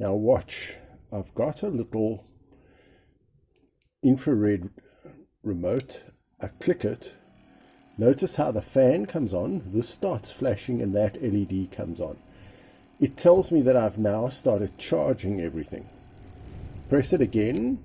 Now watch, I've got a little infrared remote. I click it. Notice how the fan comes on. This starts flashing and that LED comes on. It tells me that I've now started charging everything. Press it again.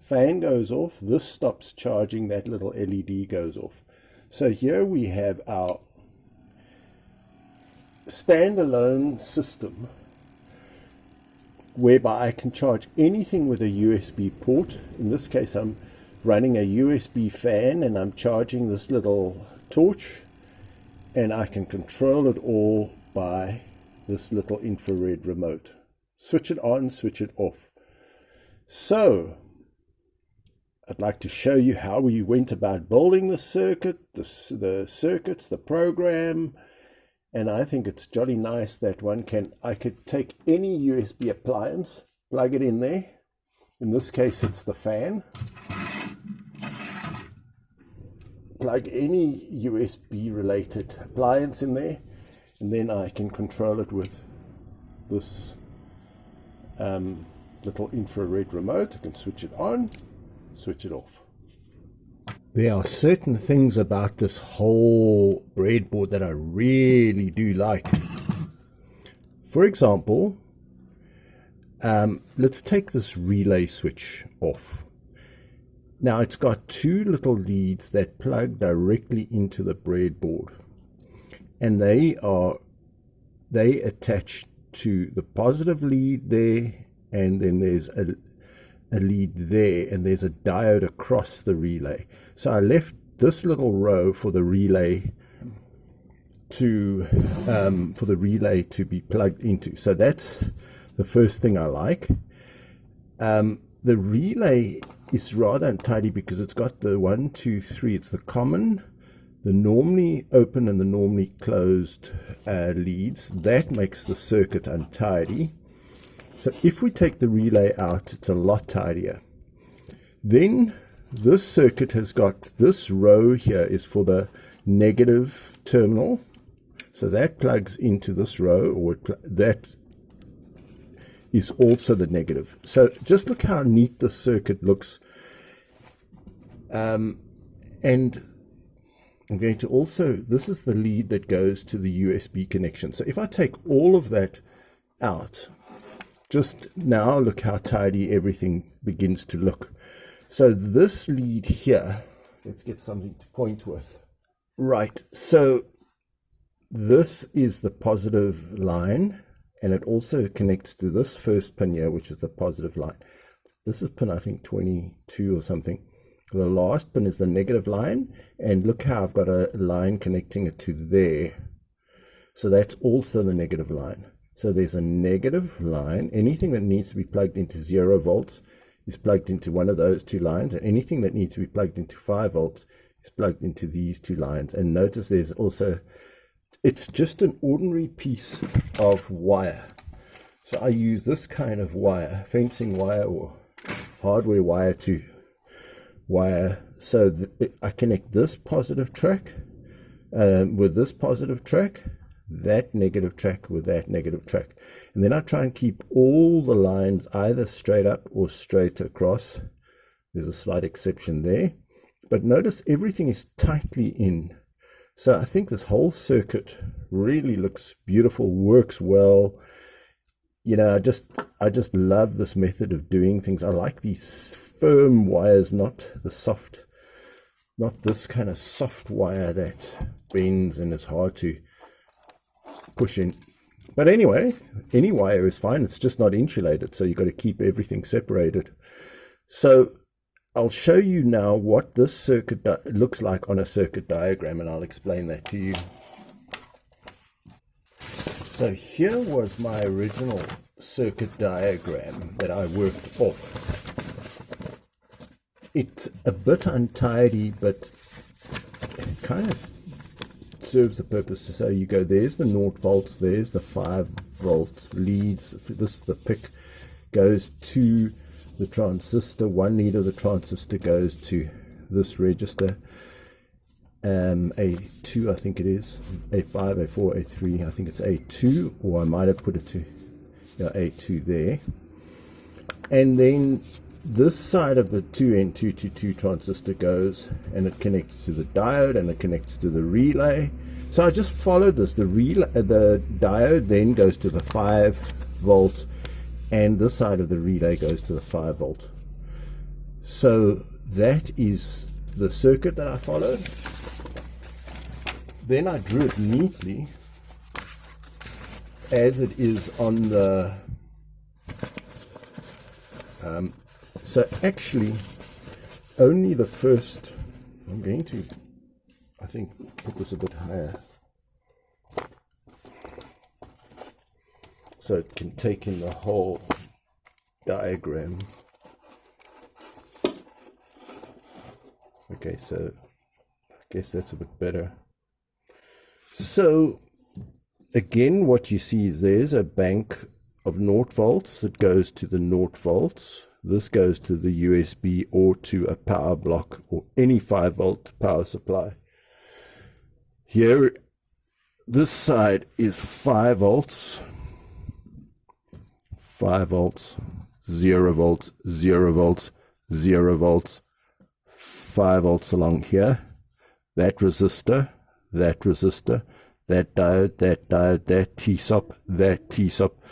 Fan goes off. This stops charging. That little LED goes off. So here we have our standalone system whereby I can charge anything with a USB port. In this case, I'm running a USB fan and I'm charging this little torch, and I can control it all by this little infrared remote. Switch it on, switch it off. So I'd like to show you how we went about building the circuit, the circuits, the program. And I think it's jolly nice that I could take any USB appliance, plug it in there. In this case, it's the fan. Plug any USB related appliance in there, and then I can control it with this little infrared remote. I can switch it on, switch it off. There are certain things about this whole breadboard that I really do like. For example, let's take this relay switch off. Now it's got two little leads that plug directly into the breadboard, and they attach to the positive lead there, and then there's a lead there, and there's a diode across the relay. So I left this little row for the relay to be plugged into. So that's the first thing I like. The relay is rather untidy because it's got the 1, 2, 3. It's the common, the normally open and the normally closed leads. That makes the circuit untidy. So if we take the relay out, it's a lot tidier. Then this circuit has got this row here is for the negative terminal. So that plugs into this row, or that is also the negative. So just look how neat the circuit looks. And I'm going to also, this is the lead that goes to the USB connection. So if I take all of that out, just now look how tidy everything begins to look. So this lead here, let's get something to point with. Right, so this is the positive line, and it also connects to this first pin here, which is the positive line. This is pin, I think, 22 or something. The last pin is the negative line, and look how I've got a line connecting it to there. So that's also the negative line. So there's a negative line. Anything that needs to be plugged into 0 volts is plugged into one of those two lines, and anything that needs to be plugged into 5 volts is plugged into these two lines. And notice there's also, it's just an ordinary piece of wire. So I use this kind of wire, fencing wire or hardware wire to wire. So I connect this positive track with this positive track, that negative track with that negative track, and then I try and keep all the lines either straight up or straight across. There's a slight exception there, but notice everything is tightly in. So I think this whole circuit really looks beautiful, works well. You know, I just love this method of doing things. I like these firm wires, not this kind of soft wire that bends and is hard to push in. But anyway, any wire is fine. It's just not insulated, so you've got to keep everything separated. So I'll show you now what this circuit looks like on a circuit diagram, and I'll explain that to you. So here was my original circuit diagram that I worked off. It's a bit untidy, but it kind of serves the purpose. So you go, there's the 0 volts, there's the 5 volts leads. This, the PIC goes to the transistor. 1 lead of the transistor goes to this register. A2, I think it is, A5, A4, A3, I think it's A2, or I might have put it to, A2 there. And then this side of the 2N222 transistor goes and it connects to the diode and it connects to the relay. So I just followed this. The diode then goes to the 5 volt and this side of the relay goes to the 5 volt. So that is the circuit that I followed. Then I drew it neatly as it is on the so actually only the first, I'm going to, I think, put this a bit higher so it can take in the whole diagram. Okay, so I guess that's a bit better. So again, what you see is there's a bank of 0 volts that goes to the 0 volts. This goes to the USB or to a power block or any 5 volt power supply. Here, this side is 5 volts, 5 volts, 0 volts, 0 volts, 0 volts, 5 volts along here. That resistor, that resistor, that diode, that T-SOP, that T-SOP,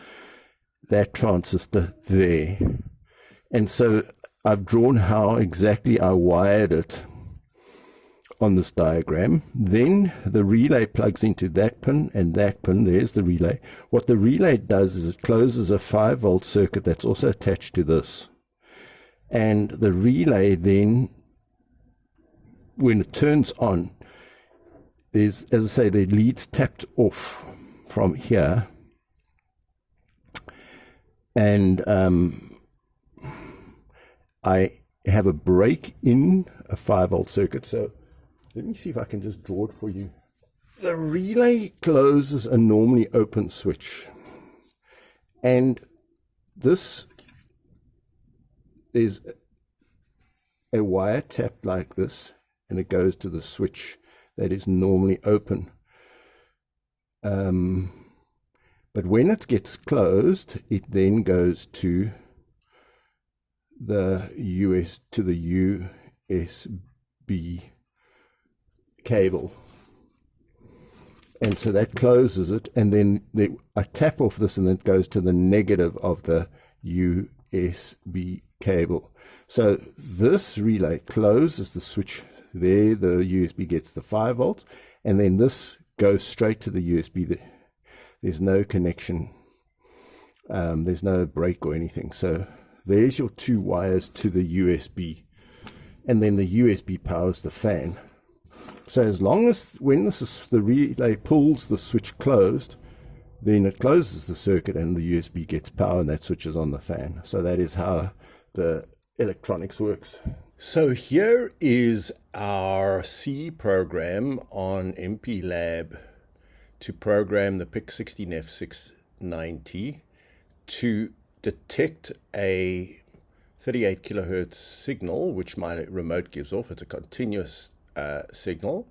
that transistor there. And so I've drawn how exactly I wired it on this diagram. Then the relay plugs into that pin and that pin. There's the relay. What the relay does is it closes a 5 volt circuit that's also attached to this. And the relay then, when it turns on, there's, as I say, the lead's tapped off from here. And I have a break in a 5 volt circuit. So let me see if I can just draw it for you. The relay closes a normally open switch. And this is a wire tapped like this, and it goes to the switch that is normally open. But when it gets closed, it then goes to the USB cable. And so that closes it, and then I tap off this and then it goes to the negative of the USB cable. So this relay closes the switch there, the USB gets the 5 volts, and then this goes straight to the USB. There's no connection, there's no break or anything. So there's your 2 wires to the USB, and then the USB powers the fan. So as long as when the relay pulls the switch closed, then it closes the circuit and the USB gets power and that switches on the fan. So that is how the electronics works. So here is our C program on MPLAB to program the PIC16F690 to detect a 38 kilohertz signal, which my remote gives off. It's a continuous signal.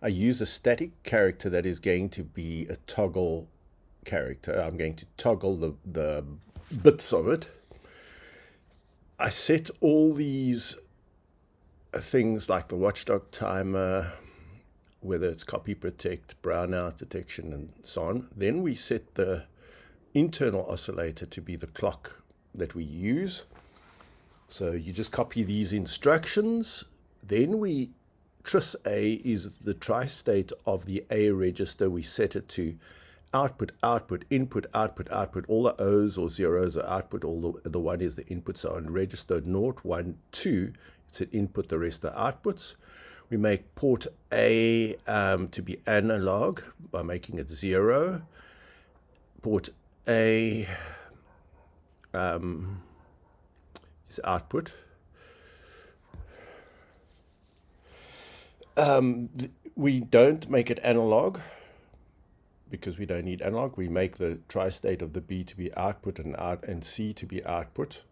I use a static character that is going to be a toggle character. I'm going to toggle the bits of it. I set all these things like the watchdog timer, whether it's copy protect, brownout detection, and so on. Then we set the internal oscillator to be the clock that we use. So you just copy these instructions. Then tris A is the tri-state of the A register. We set it to output, output, input, output, output. All the O's or zeros are output. All the 1 is the input. So on register 0, 1, 2, it's an input, the rest are outputs. We make port A to be analog by making it 0. Port A is output. We don't make it analog because we don't need analog. We make the tri-state of the B to be output and C to be output.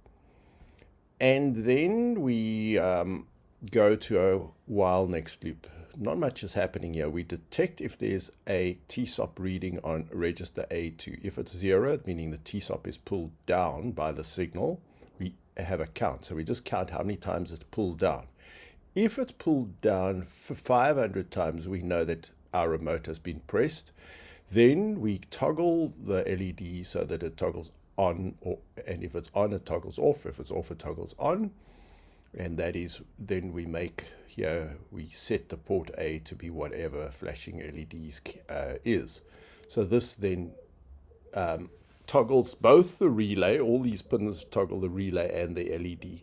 And then we go to a while next loop. not much is happening here. We detect if there's a TSOP reading on register A2. If it's 0, meaning the TSOP is pulled down by the signal, we have a count. So we just count how many times it's pulled down. If it's pulled down for 500 times, we know that our remote has been pressed. Then we toggle the LED so that it toggles on, and if it's on, it toggles off. If it's off, it toggles on. And that is, then we make here, we set the port A to be whatever flashing LEDs is. So this then toggles both the relay, all these pins toggle the relay and the LED.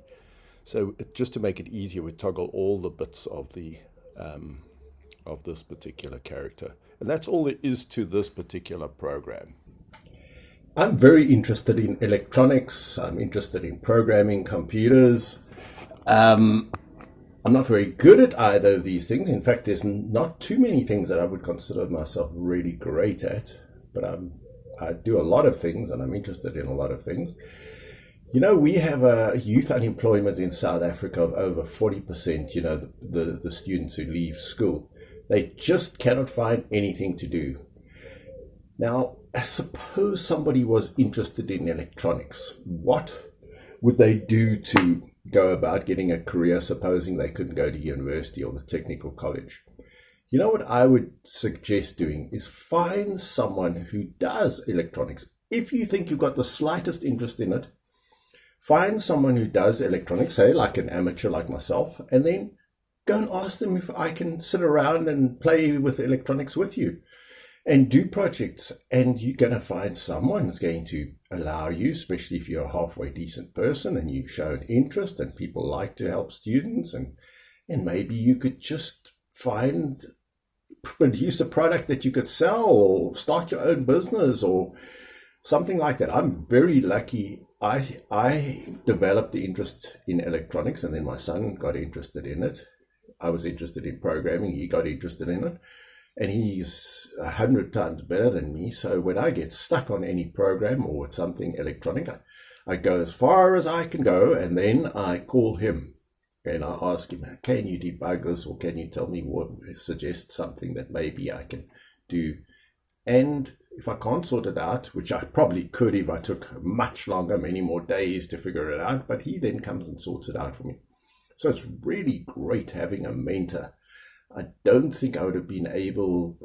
So just to make it easier, we toggle all the bits of the of this particular character. And that's all there is to this particular program. I'm very interested in electronics. I'm interested in programming computers. I'm not very good at either of these things. In fact, there's not too many things that I would consider myself really great at, but I do a lot of things and I'm interested in a lot of things. You know, we have a youth unemployment in South Africa of over 40%, you know, the students who leave school. They just cannot find anything to do. Now, suppose somebody was interested in electronics. What would they do to go about getting a career, supposing they couldn't go to university or the technical college? You know what I would suggest doing is find someone who does electronics. If you think you've got the slightest interest in it, find someone who does electronics, say like an amateur like myself, and then go and ask them if I can sit around and play with electronics with you and do projects. And you're going to find someone who's going to allow you, especially if you're a halfway decent person and you show an interest and people like to help students, and maybe you could just produce a product that you could sell or start your own business or something like that. I'm very lucky. I developed the interest in electronics and then my son got interested in it. I was interested in programming. He got interested in it. And he's 100 times better than me. So when I get stuck on any program or with something electronic, I go as far as I can go, and then I call him and I ask him, can you debug this, or can you tell me suggest something that maybe I can do? And if I can't sort it out, which I probably could if I took much longer, many more days to figure it out, but he then comes and sorts it out for me. So it's really great having a mentor. I don't think I would have been able,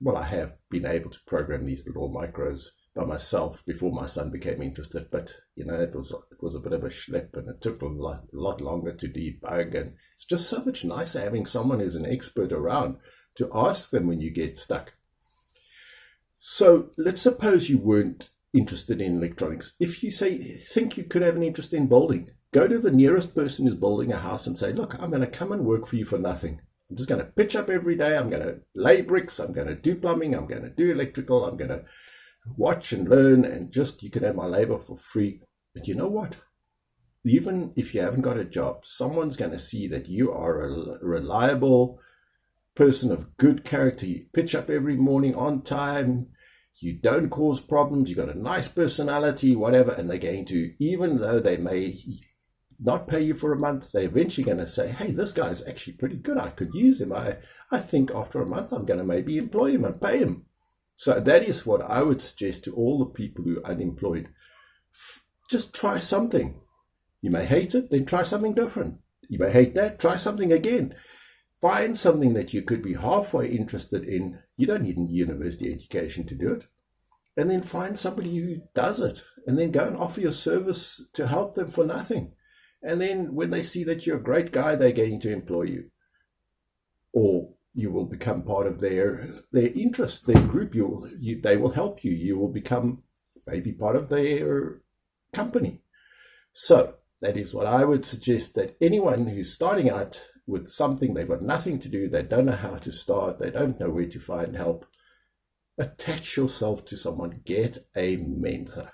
well, I have been able to program these little micros by myself before my son became interested, but you know, it was a bit of a schlep and it took a lot longer to debug, and it's just so much nicer having someone who's an expert around to ask them when you get stuck. So let's suppose you weren't interested in electronics. If you think you could have an interest in building, go to the nearest person who's building a house and say, look, I'm going to come and work for you for nothing. I'm just going to pitch up every day. I'm going to lay bricks. I'm going to do plumbing. I'm going to do electrical. I'm going to watch and learn, and just, you can have my labor for free. But you know what? Even if you haven't got a job, someone's going to see that you are a reliable person of good character. You pitch up every morning on time. You don't cause problems. You've got a nice personality, whatever. And they're going to, even though they may not pay you for a month, they're eventually going to say, hey, this guy's actually pretty good. I could use him. I think after a month, I'm going to maybe employ him and pay him. So that is what I would suggest to all the people who are unemployed. Just try something. You may hate it, then try something different. You may hate that, try something again. Find something that you could be halfway interested in. You don't need a university education to do it. And then find somebody who does it. And then go and offer your service to help them for nothing. And then when they see that you're a great guy, they're going to employ you. Or you will become part of their interest, their group. They will help you. You will become maybe part of their company. So that is what I would suggest, that anyone who's starting out with something, they've got nothing to do, they don't know how to start, they don't know where to find help, attach yourself to someone, get a mentor.